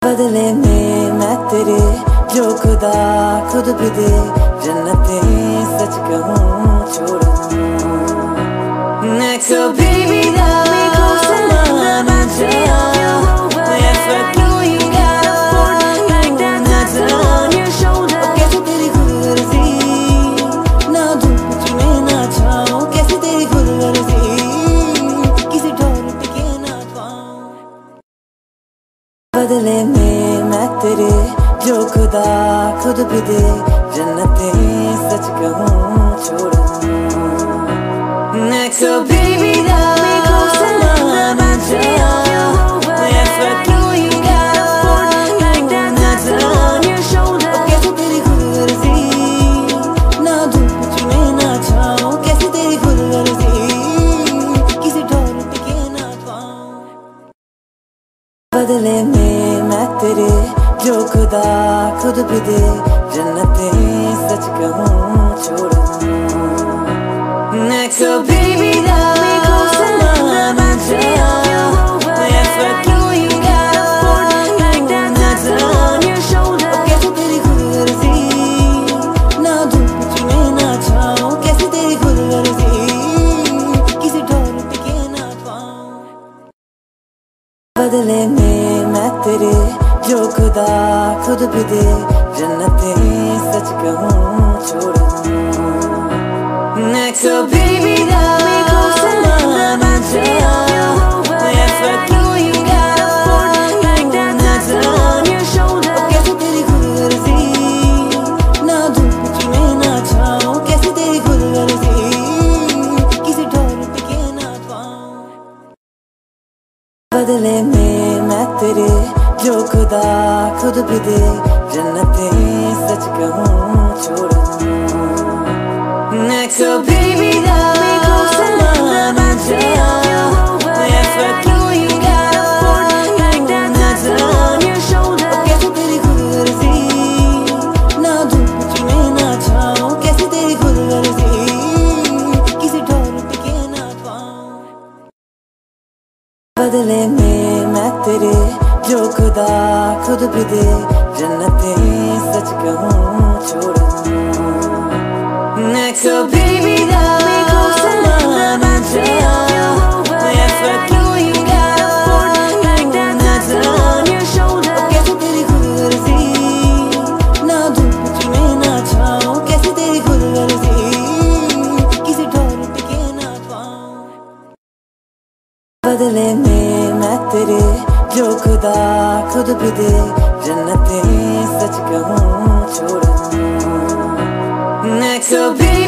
बदले में मैं तेरे जो खुदा खुद भी दे, जन्नतें सच कहूँ छोड़ूं next so baby love me closer love me tell yes I know you gotta hold like that that's on your shoulder कैसे तेरी खुदगर्जी ना धूप में ना छाऊं कैसे तेरी खुदगर्जी किसी डोर टिके ना पाऊं बदले में मैं तेरे जो खुदा खुद भी दे, जन्नतें सच कहूँ छोड़ूं next so baby love me closer love me tell yes I know you gotta hold like that that's on your shoulder कैसे तेरी खुदगर्जी ना धूप में ना छाऊं कैसे तेरी खुदगर्जी किसी डोर टिके ना पाऊं बदले में मैं तेरे जो खुदा खुद भी दे, जन्नतें सच कहूँ छोड़ूं next so baby love me closer love me tell yes I know you gotta hold like that that's on your shoulder कैसे तेरी खुदगर्जी ना धूप में ना छाऊं कैसे तेरी खुदगर्जी किसी डोर टिके ना पाऊं बदले में मैं तेरे जो खुदा खुद भी दे, जन्नतें सच कहूँ छोड़ूं next so baby love me closer love me tell yes I know you gotta hold like that that's on your shoulder कैसे तेरी खुदगर्जी ना धूप में ना छाऊं कैसे तेरी खुदगर्जी किसी डोर टिके ना पाऊं बदले में मैं तेरे जो खुदा खुद भी दे, जन्नतें सच कहूँ छोड़ूं next so baby love me closer love me tell yes I know you gotta hold like that that's on your shoulder कैसे तेरी खुदगर्जी ना धूप में ना छाऊं कैसे तेरी खुदगर्जी किसी डोर टिके ना पाऊं बदले में मैं तेरे जो खुदा खुद भी दे, जन्नतें सच कहूँ छोड़ूं next so baby love me closer love me tell yes I know you gotta hold like that that's on your shoulder कैसे तेरी खुदगर्जी ना धूप में ना छाऊं कैसे तेरी खुदगर्जी किसी डोर टिके ना पाऊं बदले में मैं तेरे जो खुदा खुद भी दे, जन्नतें सच कहूँ छोड़ूं next so baby